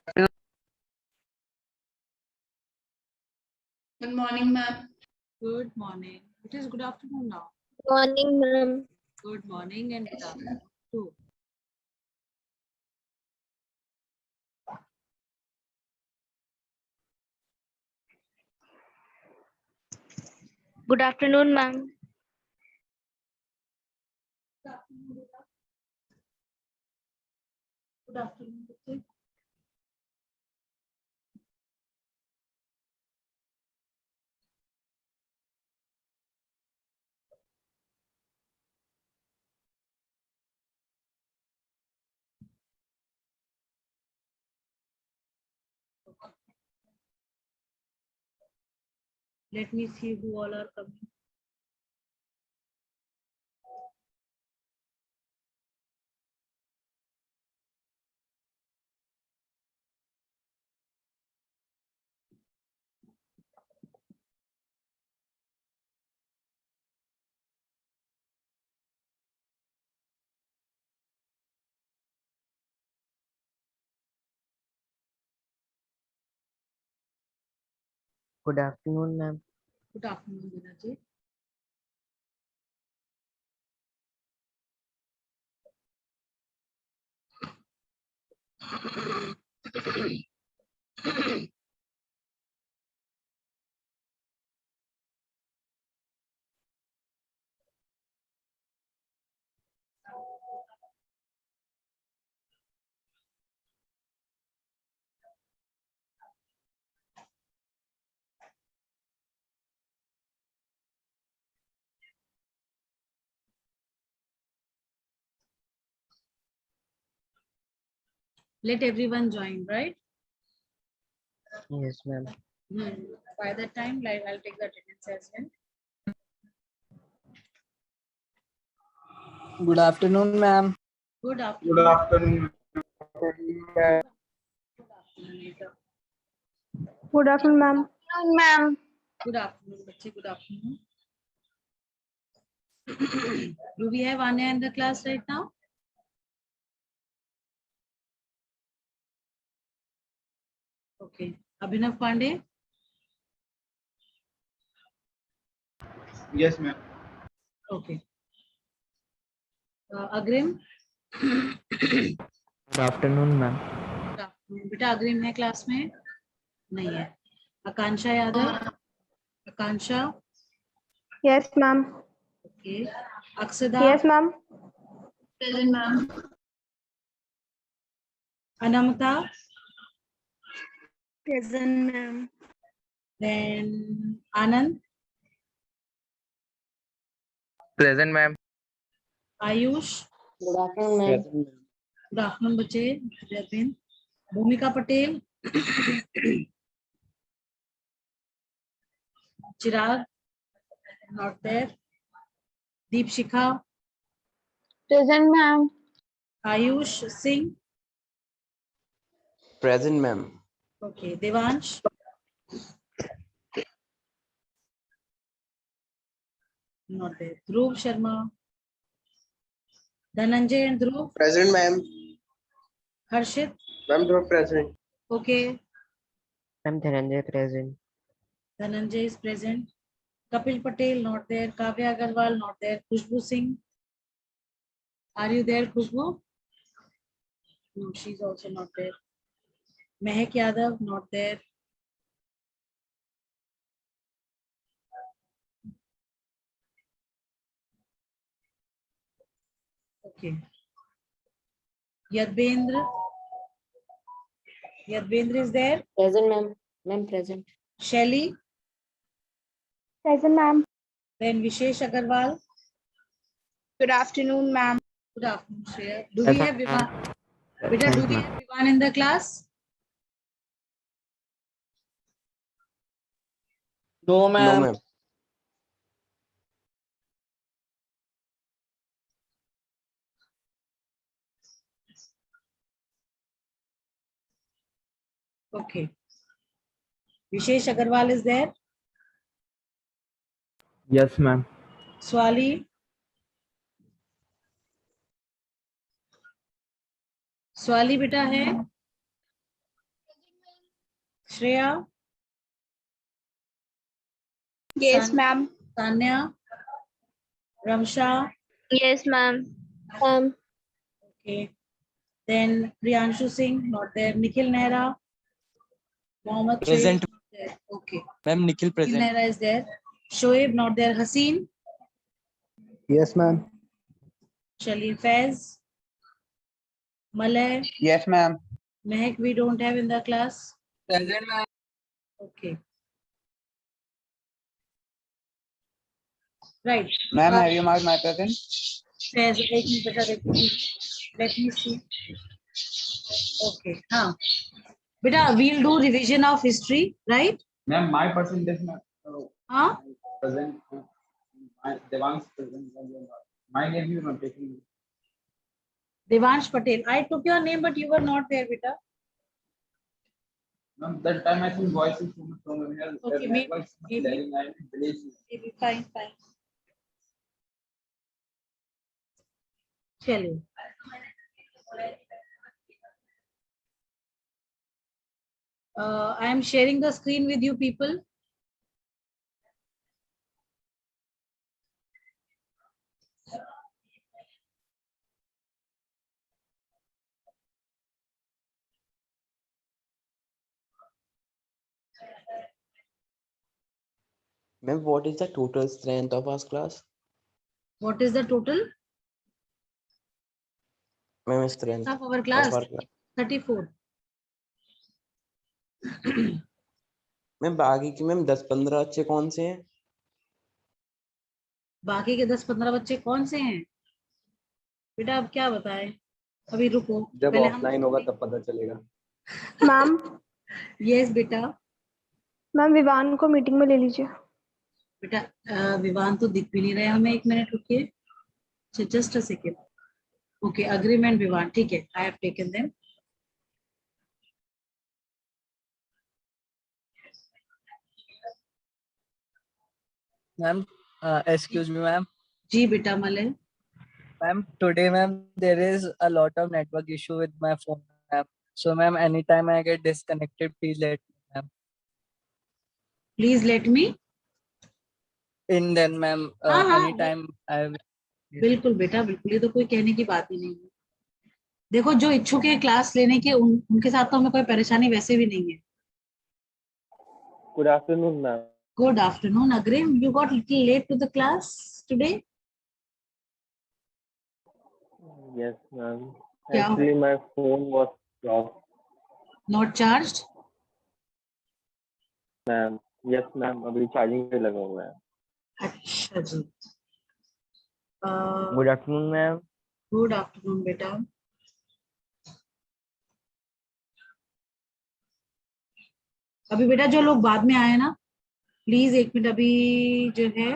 Good morning, ma'am. Good morning. It is good afternoon now. Morning, ma'am. Good morning and good afternoon too. Good afternoon, ma'am. Good afternoon. Bच्चे. Let me see who all are coming. Good afternoon, ma'am. Good afternoon, Dinaji. Let everyone join, right? Yes, ma'am. By that time, like, I'll take the attendance as well. Good afternoon, ma'am. Good afternoon. Good afternoon. Good afternoon, ma'am. Ma'am. Good afternoon, बच्चे. Good afternoon. Do we have Anya in the class right now? Okay. Abhinav Pandey. Yes, ma'am. Okay. Agrim. Good afternoon, ma'am. Good afternoon. बेटा अग्रिम है class में? नहीं है. आकांक्षा यादव. आकांक्षा. Yes, ma'am. Okay. Aksada. Yes, ma'am. Present, ma'am. Anamta. Present, ma'am. Then Anand. Present, ma'am. Ayush. Good afternoon, ma'am. Good afternoon, बच्चे. जयपिन. भूमिका Patel. Chirag. Not there. Deepshikha. Present, ma'am. Ayush Singh. Present, ma'am. Okay. Devansh. Not there. Dhruv Sharma. Dhananjay and Dhruv. Present, ma'am. Harshit. Ma'am, you're present. Okay. Ma'am, Dhananjay present. Dhananjay is present. Kapil Patel, not there. Kavya Agarwal, not there. Khushbu Singh. Are you there, Khushbu? No, she's also not there. Mehak Yadav, not there. Okay. Yadvendra. Yadvendra is there. Present, ma'am. Ma'am, present. Shelly. Present, ma'am. Then Vishesh Agarwal. Good afternoon, ma'am. Good afternoon, Shreya. Do we have Vivan? Beta, do we have Vivan in the class? No, ma'am. No, ma'am. Okay. Vishesh Agarwal is there. Yes, ma'am. Swali. Swali beta है. Shreya, Yes, San- ma'am. Tanya, Ramsha. Yes, ma'am. Okay. Then Priyanshu Singh, not there. Nikhil Nehra, Mohammed Present. Shoaib, not there. Okay. Ma'am, Nikhil Nikhil present. Nehra is there. Shoaib, not there. Haseen, Yes, ma'am. Shalil Faiz, Malay, Yes, ma'am. Mehak, we don't have in the class. Present, ma'am. Okay. Right. Ma'am, have you marked my present? Faiz, एक minute बेटा देखो. Let me see. Okay. हाँ. बेटा, we'll do revision of history, right? Ma'am, my percentage, ma'am. हाँ. Present. Devang's present. My name you not taking. Devansh Patel. I took your name, but you were not there, beta. Ma'am, that time I think voice is from here. Okay, maybe. Fine. चलिए. I am sharing the screen with you people. Ma'am, what is the total strength of our class? What is the total Ma'am, strength of our of class? our class. 34. Ma'am बाकी की ma'am 10-15 अच्छे कौन से हैं? बाकी के 10-15 बच्चे कौन से हैं बेटा? अब क्या बताएं, अभी रुको. जब ऑफलाइन होगा तब पता चलेगा. मैम. यस बेटा. मैम, विवान को मीटिंग में ले लीजिए. बेटा विवान तो दिख भी नहीं रहे हमें. एक मिनट रुकिए. Just a second. Okay, agreement Vivaan, ठीक है. I have taken them. Ma'am, excuse me, ma'am. जी बेटा Malay. Ma'am, today, ma'am, there is a lot of network issue with my phone, ma'am. So, ma'am, anytime I get disconnected, please let me, ma'am. Please let me. In then, ma'am, हाँ, anytime I will. बिल्कुल बेटा, बिल्कुल. ये तो कोई कहने की बात ही नहीं है. देखो, जो इच्छुक है क्लास लेने के, उनके साथ तो हमें कोई परेशानी वैसे भी नहीं है. Good afternoon, ma'am. Good afternoon, Agrim. You got little late to the class today. Yes, ma'am. क्या? Actually, my phone was off, Not charged. ma'am. Yes, ma'am. अभी चार्जिंग पे लगा हुआ है. अच्छा जी. Good afternoon, ma'am. Good afternoon बेटा. अभी बेटा जो लोग बाद में आए ना, प्लीज एक मिनट. अभी जो है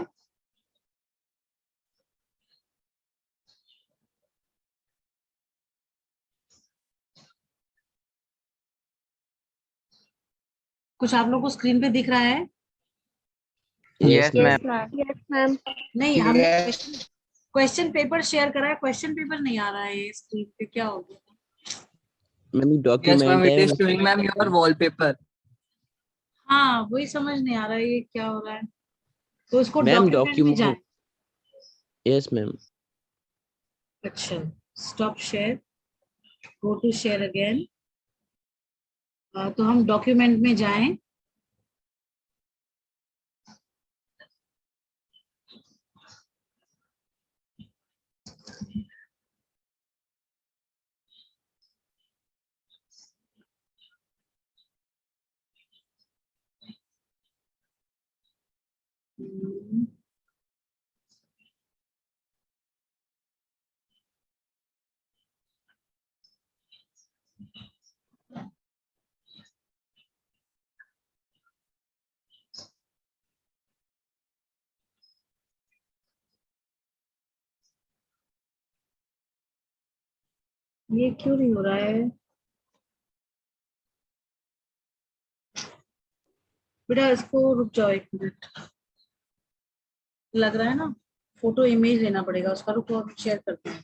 कुछ आप लोग को स्क्रीन पे दिख रहा है? Yes, ma'am. Yes, ma'am. नहीं, हमने क्वेश्चन पेपर शेयर करा है. क्वेश्चन पेपर नहीं आ रहा है स्क्रीन पे. क्या हो गया? Ma'am Yes, document ma'am, it है. is showing, ma'am, your wallpaper. हाँ, वही समझ नहीं आ रहा है ये क्या हो रहा है. तो इसको Ma'am, डॉक्यूमेंट में जाए. Yes, ma'am. अच्छा, stop share, go to share again. तो हम डॉक्यूमेंट में जाएं. ये क्यों नहीं हो रहा है बेटा? इसको रुक जाओ एक मिनट. लग रहा है ना, फोटो इमेज लेना पड़ेगा उसका. रुको, शेयर करते हैं.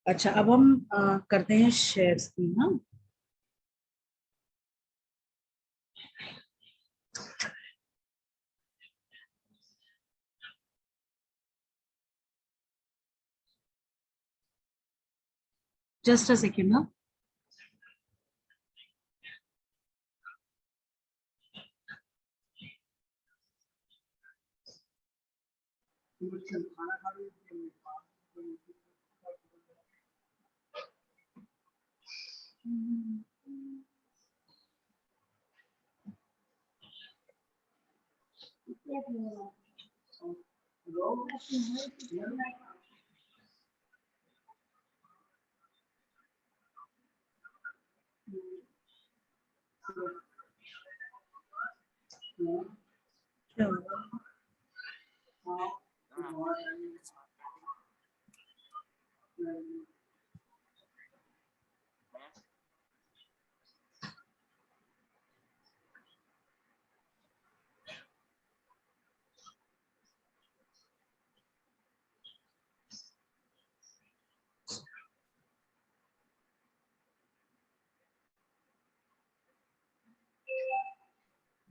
अच्छा, अब हम करते हैं शेयर स्क्रीन। हाँ, जस्ट अ सेकेंड। हाँ,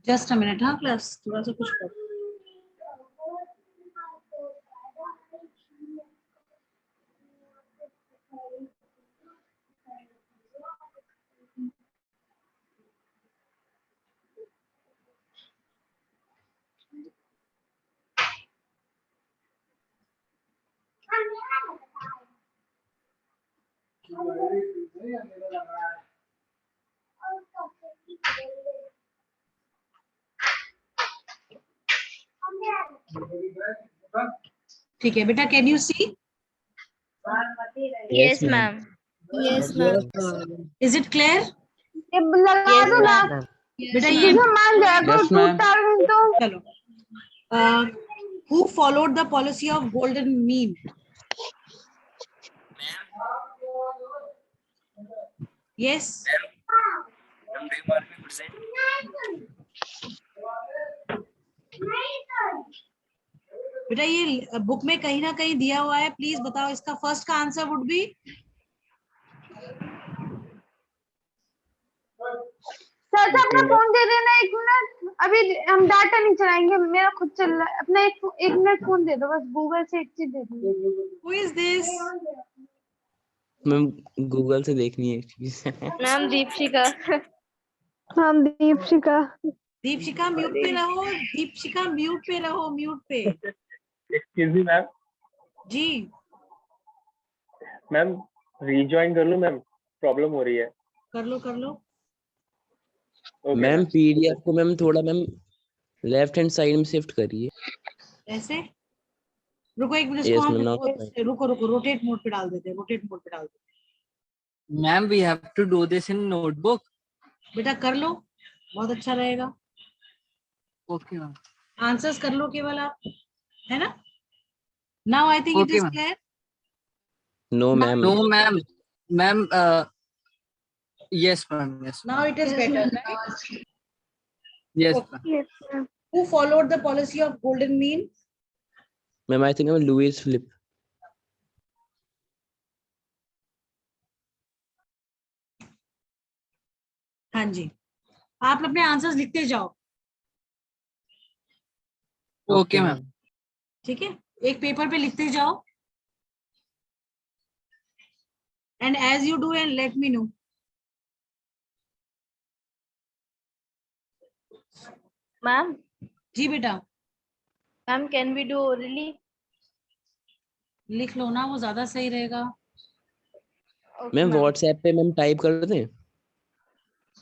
जस्ट अ मिनट। हाँ क्लास, थोड़ा सा कुछ कर। ठीक है बेटा, can you see? Yes, ma'am. Yes, Yes, ma'am. ma'am. Is it clear? लगा Yes, दो ना, ma'am. बेटा Yes, ये ma'am. मान जाएगा Yes, टू ma'am. स्टार में तो। चलो, who followed the policy of golden mean? Yes. बेटा ये बुक में कहीं ना कहीं दिया हुआ है, प्लीज बताओ। इसका फर्स्ट का आंसर वुड बी सर अपना फोन दे देना 1 मिनट, अभी हम डाटा नहीं चलाएंगे, मेरा खुद चल रहा है। अपना 1 मिनट फोन दे दो बस, गूगल से एक चीज दे दो। Who is this? Ma'am Google से देखनी है एक चीज। Ma'am Deepshikha. Ma'am Deepshikha. Deepshikha mute पे रहो, दीपशिका म्यूट पे रहो, म्यूट पे। Excuse me ma'am. जी मैम रीजॉइन कर लूं मैम, प्रॉब्लम हो रही है। कर लो कर लो। Okay ma'am ma'am. पीडीएफ को मैम थोड़ा मैम लेफ्ट हैंड साइड में शिफ्ट करिए। ऐसे रुको एक मिनट, इसको यस हम मैम, नाउ रुको रुको, रोटेट मोड पे डाल देते हैं, रोटेट मोड पे डाल देते Ma'am, we have to do this in notebook. हैं। बेटा कर लो, बहुत अच्छा रहेगा। Okay, ma'am. आंसर्स कर लो केवल आप, है ना? Now I think it Okay, is ma'am. Clear. No ma'am. No, ma'am. Ma'am, yes, ma'am. Yes, now ma'am. It is Yes, better, ma'am. Right? Yes, Okay. ma'am. Yes ma'am. Who followed the policy of golden mean? Ma'am I think Louis Philippe. हाँ जी, आप अपने answers लिखते जाओ, Okay, ma'am. ठीक है? एक paper पे लिखते जाओ, and as you do and let me know. Ma'am जी बेटा ma'am can we do orally? लिख लो ना, वो ज्यादा सही रहेगा। मैम व्हाट्सएप पे मैम टाइप कर दें।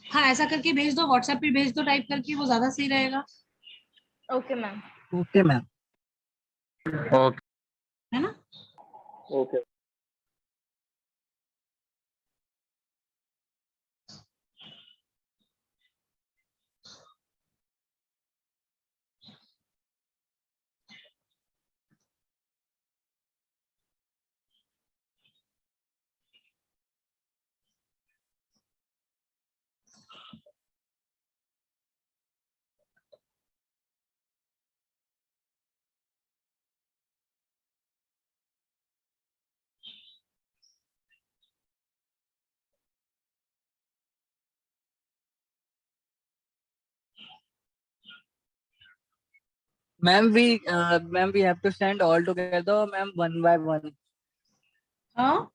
हाँ ऐसा करके भेज दो, व्हाट्सएप पे भेज दो टाइप करके, वो ज्यादा सही रहेगा, ओके मैम। Okay, ma'am. है ना? Okay. Ma'am, we have to send all together, ma'am, one by one. Huh?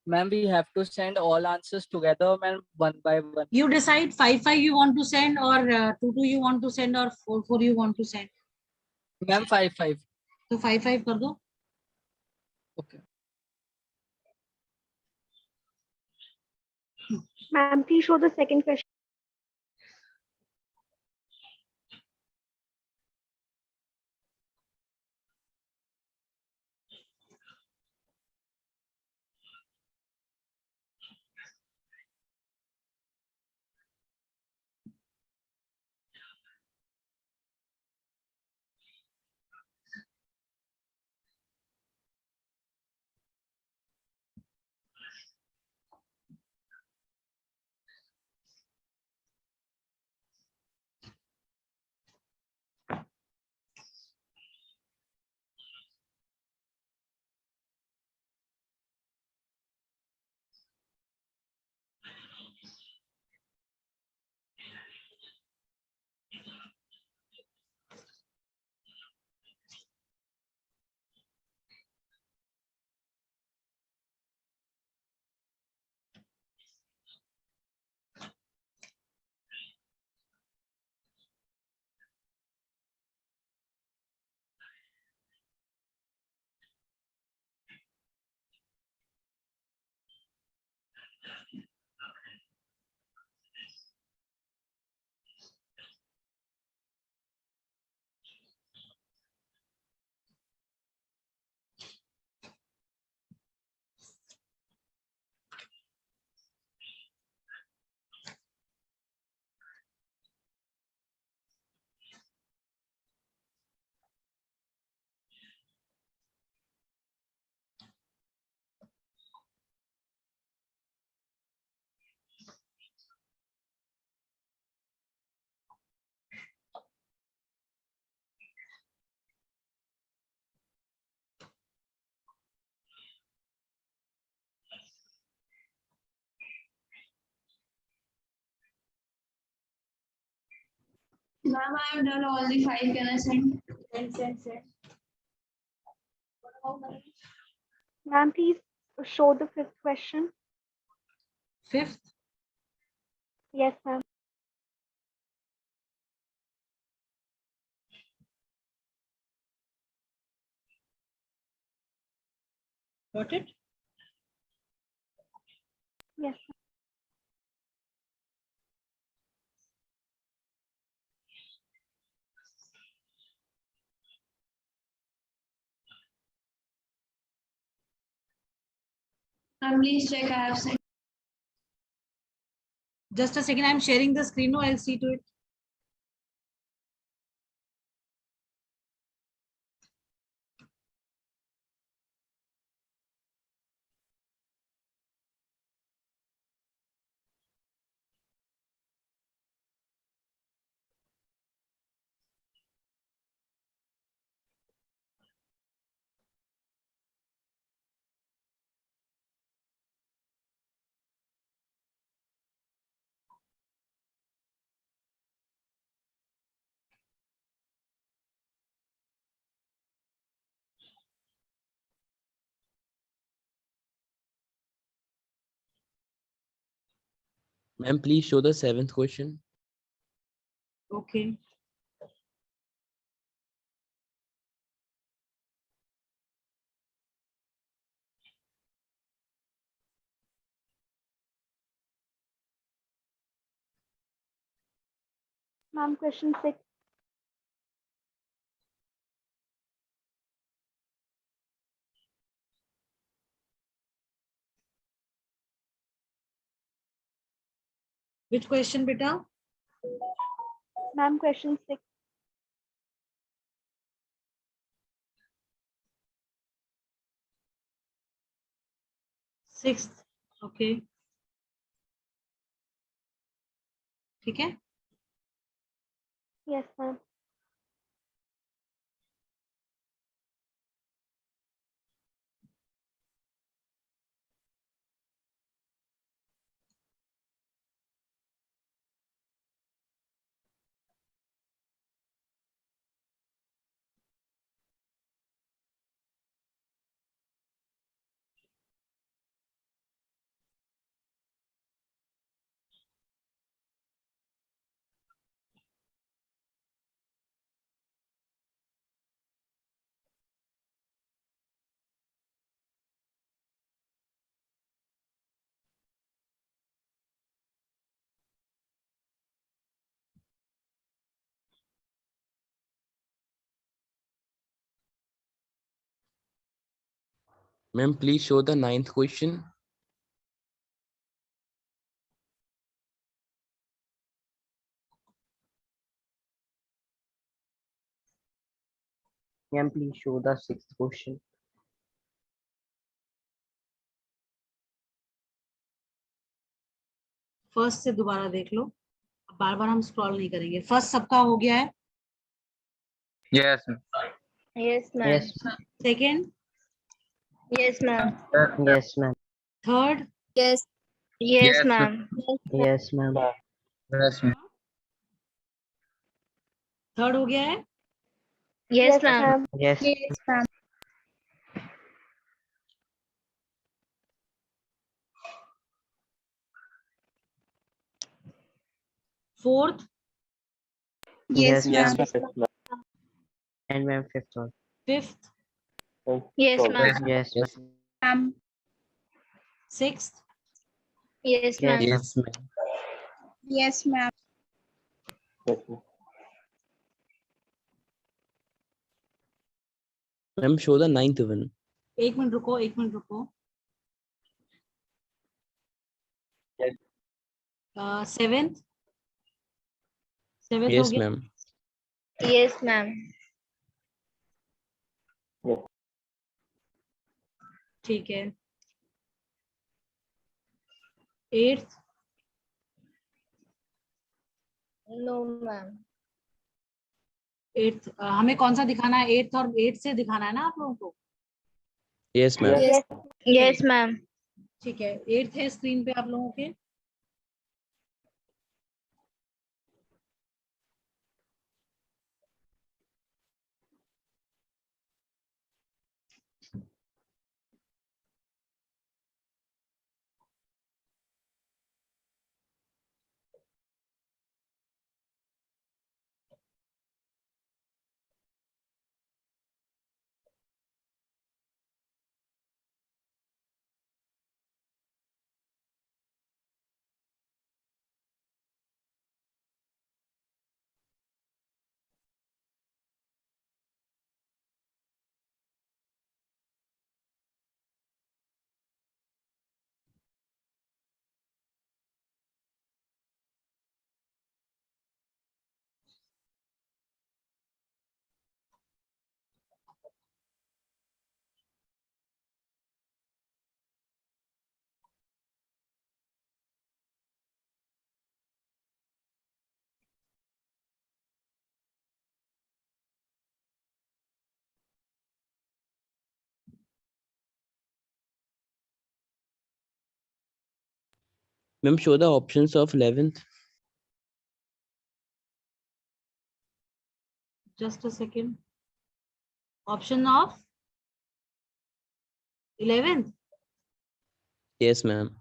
Ma'am, we have to send all answers together, ma'am, one by one. You decide 5 you want to send, or 2 you want to send, or 4 you want to send. Ma'am, 5. तो 5 कर दो. Okay. Ma'am, please show the second question. Ma'am, I have done all the 5. Can I send? Send. Ma'am, please show the fifth question. 5th. Yes, ma'am. Got it? Yes. Ma'am, please check. I have sent. Just a second. I'm sharing the screen. No, I'll see to it. Ma'am, please show the 7th question. Okay. Ma'am, question 6. Which question, beta? Ma'am, question 6. 6th. Okay. ठीक है? Yes, ma'am. Ma'am, please show the ninth question. Ma'am, please show the sixth question. First से दोबारा देख लो, बार बार हम scroll नहीं करेंगे। First सबका हो गया है? Yes. Yes, ma'am. Yes, second? Yes, ma'am. yes, ma'am. Third? Yes. Yes, ma'am. Yes, ma'am. Yes. Third हो गया है? Yes, ma'am. Yes, Yes, ma'am. Fourth? yes, Yes, ma'am. ma'am. And ma'am, fifth one. Fifth? Yes, Problem. ma'am. Yes, Yes. Ma'am. Sixth? Yes, yes, ma'am. ma'am. Yes, ma'am. Yes, ma'am. Yes, ma'am. Ma'am, show the ninth one. एक minute रुको, एक minute रुको। Yes. Seventh? Seventh हो Yes, गया? ma'am. Yes, ma'am. Yes. ठीक है। Eighth? No, ma'am. Eighth हमें कौन सा दिखाना है? एट्थ और एट से दिखाना है ना आप लोगों को? Yes, ma'am. Yes. Yes, ma'am. ठीक है, एट्थ है स्क्रीन पे आप लोगों के। Ma'am, show the options of 11th. Just a second. Option of 11th? Yes, ma'am.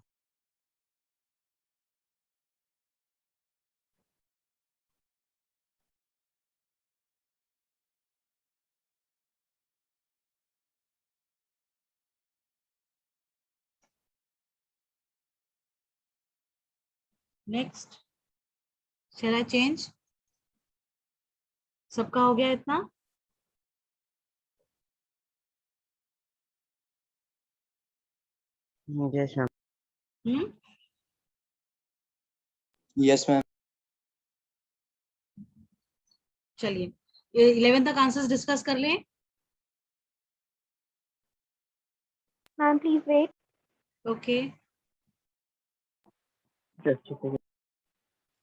Next. Shall I change? सबका हो गया इतना? Yes, ma'am. हम्म? Yes, ma'am. चलिए, ये 11 तक आंसर्स डिस्कस कर लें। Ma'am, please wait. Okay. Just a second.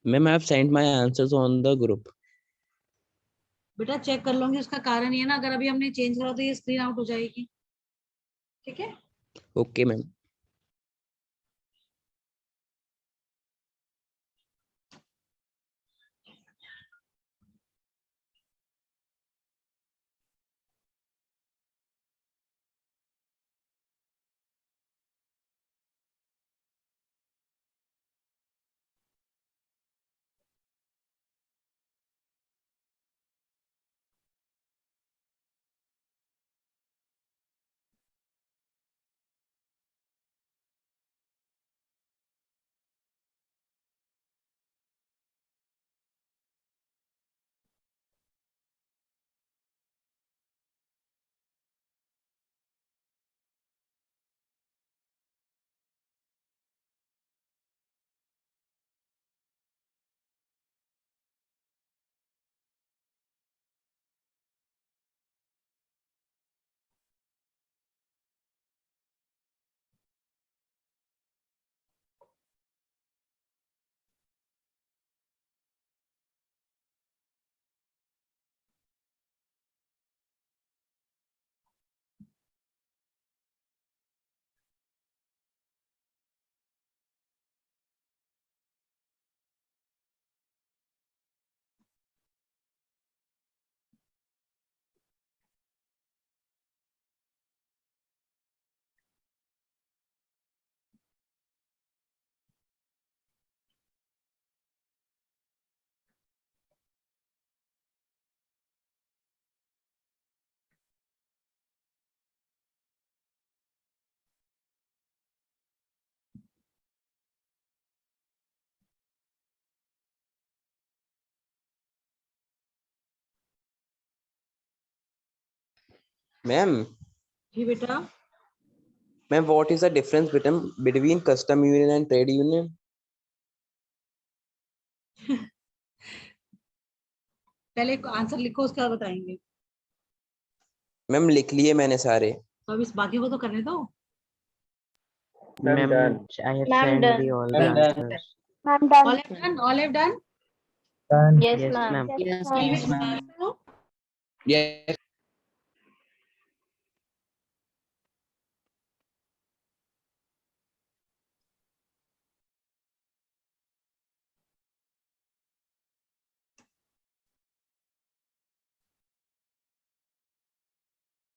Ma'am, I have sent my answers on the group. बेटा चेक कर लूंगी, उसका कारण ये है ना, अगर अभी हमने चेंज करा तो ये स्क्रीन आउट हो जाएगी। ठीक है? Okay, ma'am. मैम जी बेटा, ma'am what is the difference between custom union and trade union? पहले आंसर लिखो उसके बाद बताएंगे। मैम लिख लिए मैंने सारे। तो अब इस बाकी को तो करने दो। Ma'am, done. I have Ma'am, sent done. the all the Ma'am, done. answers. Ma'am All done. have done? All have done? Done. Yes Yes, ma'am. ma'am. Yes Previous ma'am. करो। यस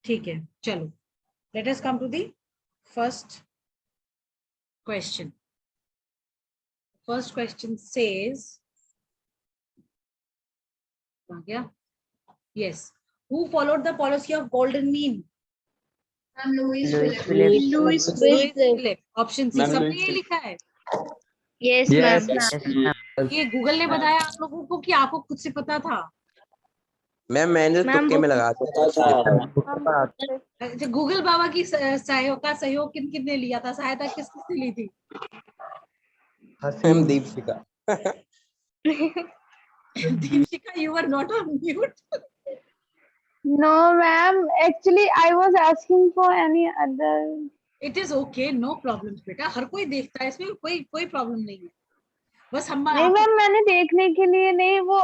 ठीक है, चलो। Let us come to the first question. First question says, आ गया? Yes. Who followed the policy of golden mean? Ma'am Louis Louis Philippe. Phillips. Louis Philippe. Option C. Ma'am, सबने Louis ये लिखा है। Yes Yes. Ma'am. Yes, ma'am. ये Google ने बताया आप लोगों को कि आपको खुद से पता था? मैम मैंने मैम तुक्के वो में लगा दिया। अच्छा, गूगल बाबा की सहयोग किन किन ने लिया था? सहायता किस किसने ली थी? Ma'am Deepshika. Deepika, you were not on mute. No ma'am, actually I was asking for any other. It is okay, no problems बेटा, हर कोई देखता है, इसमें कोई कोई प्रॉब्लम नहीं है। बस हम नहीं मैम, मैंने देखने के लिए नहीं, वो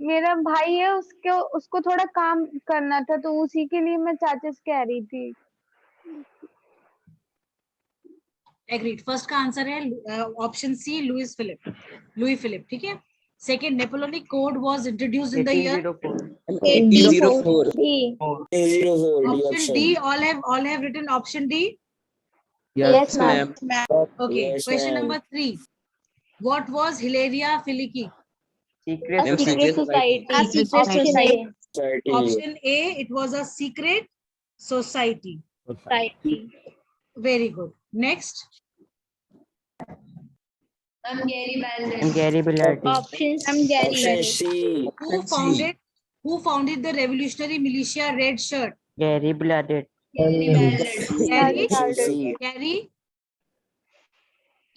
मेरा भाई है, उसको थोड़ा काम करना था, तो उसी के लिए मैं चाचीज कह रही थी। एग्रीड। फर्स्ट का आंसर है ऑप्शन सी, लुइस फिलिप, ठीक है। Second, Napoleonic code was introduced in the year 1804। Option D, all have written option D. Yes ma'am Okay, question number 3. What was Hilaria Filiki? Secret ma'am secret society. Society. Option A, it was a secret society. Very good. Next, ma'am Gary and Belden. Gary Bilardi. Option Gary. who founded the revolutionary militia Red Shirt? Gary Bilardi. Gary Belden.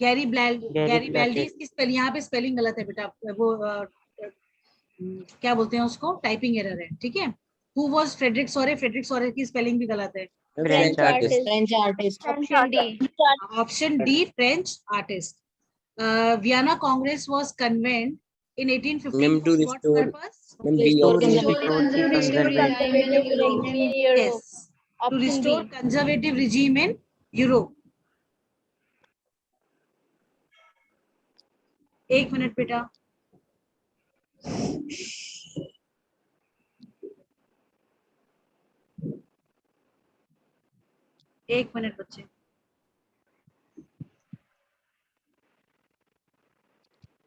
Gary Gary Belden. Bilardi. इसकी spelling, यहाँ पे spelling गलत है बेटा, वो क्या बोलते हैं उसको, टाइपिंग एरर है, ठीक है। Who was फ्रेडरिक सोरे की स्पेलिंग भी गलत है। French artist. Option D. Option D, French artist. Vienna Congress was convened in 1815 ma'am to for what restore purpose? Ma'am To the restore Restore conservative conservative regime in Europe. Yes. To restore conservative regime in Europe. एक minute बेटा। एक minute बच्चे।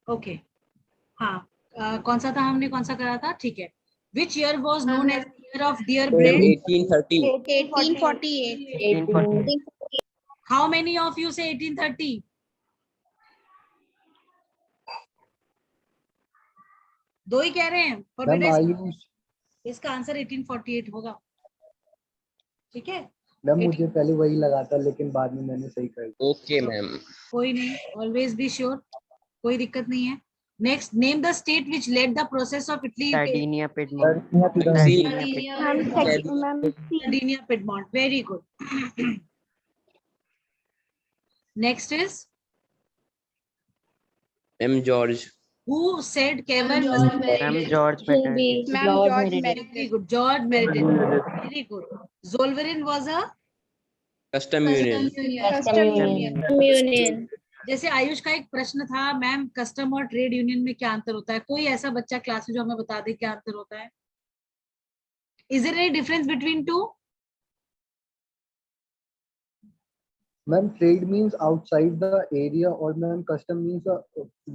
Okay, हाँ, कौन सा था, हमने कौन सा करा था, ठीक है। Which year was known as the year of dear bread? 1830। 1840. How many of you say 1830? दो ही कह रहे हैं, पर बेटा इसका आंसर 1848 होगा, ठीक है। मैम मुझे पहले वही लगा था, लेकिन बाद में मैंने सही कर दिया। Okay ma'am. कोई नहीं, ऑलवेज बी श्योर, कोई दिक्कत नहीं है। Next, name the state which lead the process of Italy. Sardinia, Piedmont. Sardinia, Piedmont. Very good. Next is, ma'am George. who said Kevin? Ma'am, George Meredith. Very good. George Meredith. Very good. Zolverin was a, custom union. जैसे आयुष का एक प्रश्न था, ma'am custom और trade union में क्या अंतर होता है? कोई ऐसा बच्चा क्लास में जो हमें बता दे क्या अंतर होता है? Is there any difference between two? Ma'am trade means outside the area, और ma'am custom means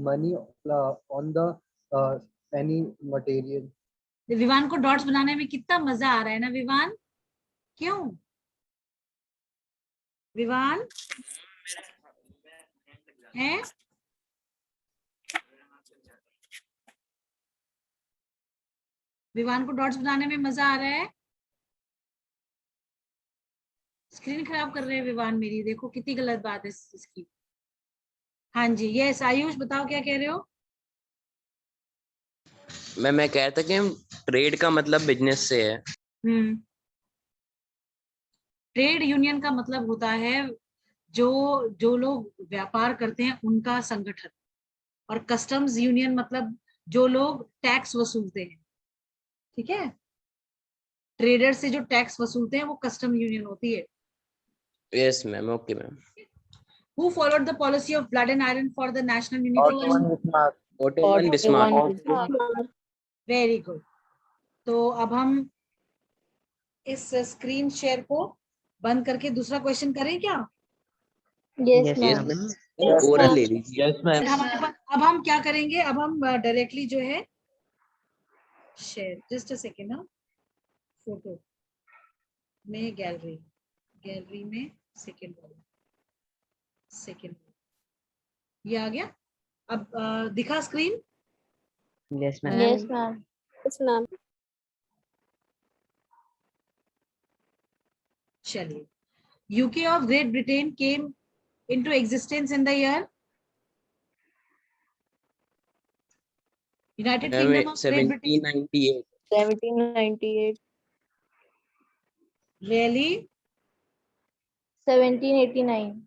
money on the any material. Vivaan को डॉट्स बनाने में कितना मजा आ रहा है ना विवान, क्यों विवान है? विवान को डॉट्स बनाने में मजा आ रहा है? स्क्रीन खराब कर रहे हैं विवान मेरी, देखो कितनी गलत बात है इसकी। हाँ जी, यस आयुष बताओ क्या कह रहे हो? मैं कह था कि ट्रेड का मतलब बिजनेस से है। ट्रेड यूनियन का मतलब होता है जो जो लोग व्यापार करते हैं उनका संगठन, और कस्टम्स यूनियन मतलब जो लोग टैक्स वसूलते हैं। ठीक है, ट्रेडर से जो टैक्स वसूलते हैं वो कस्टम यूनियन होती है। Yes ma'am, okay ma'am. Who followed the policy of blood and iron for the national Otto unification? von Bismarck. Otto von Bismarck। Very good. तो अब हम इस स्क्रीन शेयर को बंद करके दूसरा क्वेश्चन करें क्या? Yes, yes ma'am. Ma'am, oral ले लीजिए। Yes, ma'am. हमारे पास अब हम क्या करेंगे, अब हम डायरेक्टली जो है शेयर, जस्ट अ सेकेंड ना, फोटो में गैलरी में सेकेंड ये आ गया। अब दिखा screen? Yes, ma'am. Yes, ma'am. Yes, ma'am. चलिए, UK of great Britain came into existence in the year? United Kingdom of Great Britain. 1798। 1798. Really? 1789.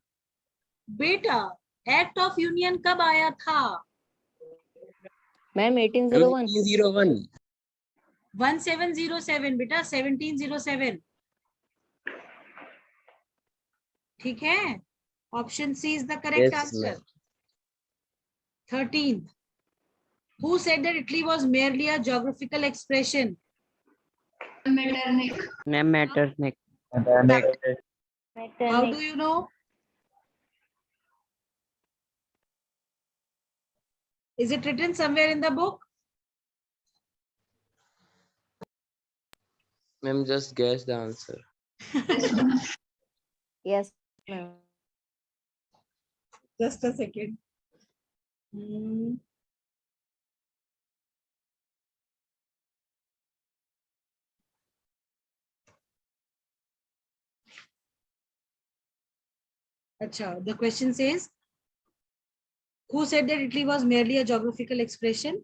बेटा, एक्ट ऑफ यूनियन कब आया था? Ma'am, 1801. 1801। 1707 बेटा, 1707। ठीक है, option C is the correct Yes, answer. ma'am. 13th, who said that Italy was merely a geographical expression? Metternich. Ma'am, Metternich. How do you know? Is it written somewhere in the book? Ma'am, just guess the answer। Yes, ma'am. Just a second. Acha, the question says, who said that Italy was merely a geographical expression?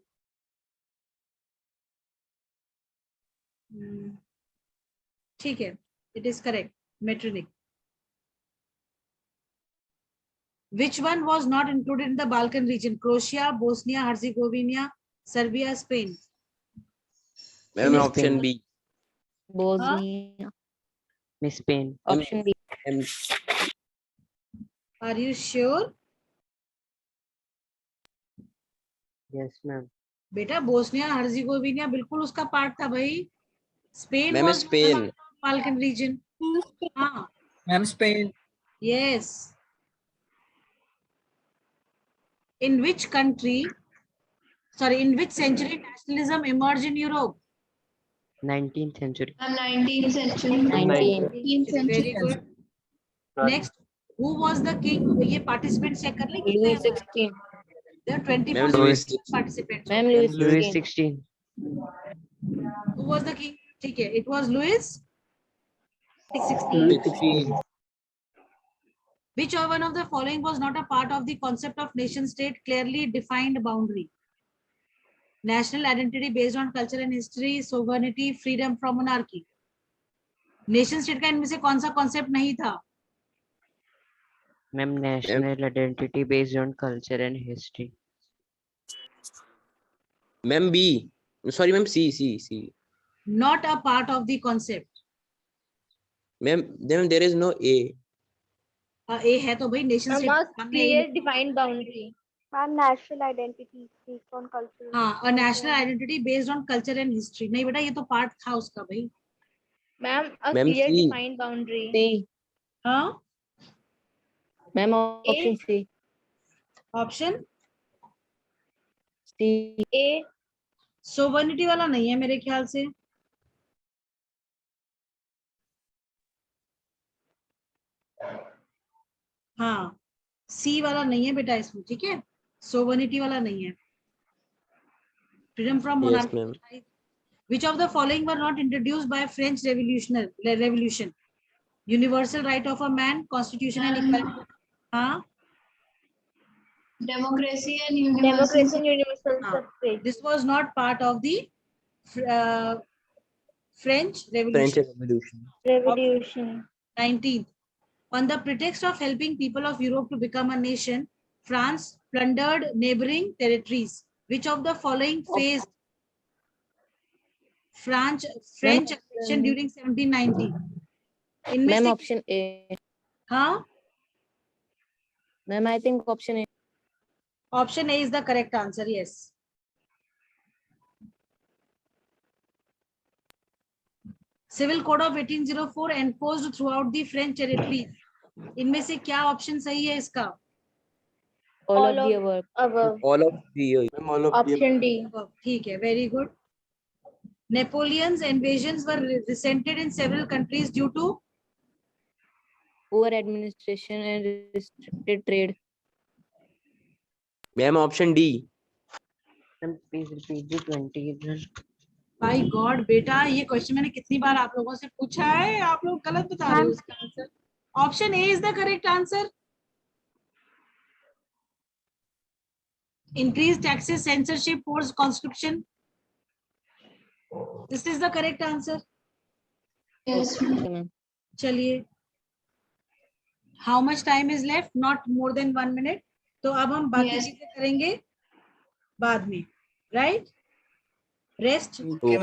ठीक है, it is correct, Metternich. Which one was not included in the Balkan region? Croatia, Bosnia, Herzegovina, Serbia, Spain. Ma'am, option B। Bosnia. Miss Spain. Option B. Ma'am, Are you sure? Yes, ma'am. बेटा, Bosnia हर्जिगोविना बिल्कुल उसका part था भाई। Spain Ma'am, was Spain। Balkan region। हाँ, Ma'am, Spain. yes. In which country, sorry, in which century nationalism emerged in Europe? 19th century. 19th century. 19th century. Very good. Next, who was the king? ये participants check कर ले कितने Louis हैं? 16. There are 24 Ma'am, Louis participants. Ma'am, Louis Louis 16. 16. Who was the king? ठीक है, it was Louis 16. 16। Which one of the following was not a part of the concept of nation state clearly defined boundary? National identity based on culture and history, sovereignty, freedom from monarchy. Nation state का इनमें से कौन सा concept नहीं था? Ma'am, national identity based on culture and history. Ma'am, B। Sorry, ma'am, C। Not a part of the concept. Ma'am, then there is no A। A है तो भाई nation state हमने Clear defined boundary. Ma'am, national identity based on culture. हाँ, a national identity based on culture and history। नहीं बेटा, ये तो part था उसका भाई। Ma'am, a Ma'am, clear C। defined boundary. C. हाँ, Ma'am, option C. option C. A. sovereignty वाला नहीं है मेरे ख्याल से। हाँ, सी वाला नहीं है बेटा इसमें, ठीक है, सोवर्निटी वाला नहीं है। Freedom from Yes, monarchy. ma'am। Which of the following were not introduced by French revolution? Universal right of a man, constitution and equality. हाँ, Democracy and universal. हाँ. This was not part of the French French Revolution. Revolution. 19th. On the pretext of helping people of Europe to become a nation, France plundered neighboring territories. Which of the following faced French aggression during 1790? इनमें ma'am से option A हाँ, ma'am I think option A option A is the correct answer. Yes. Civil Code of 1804 enforced throughout the French territories. इनमें से क्या option सही है इसका? All of the above All of the ma'am, all of the Option D. ठीक है, very good. Napoleon's invasions were resented in several countries due to poor administration and restricted trade. ma'am, option D. Ma'am, please repeat the 20. By god बेटा, ये question मैंने कितनी बार आप लोगों से पूछा है, आप लोग गलत बता रहे हो इसका answer. Option A is the correct answer. Increased taxes, censorship, forced conscription. This is the correct answer. Yes. Okay, ma'am. चलिए, how much time is left? Not more than 1 minute. तो अब हम बाकी Yes. चीजें करेंगे बाद में, right? Rest. Okay, ma'am.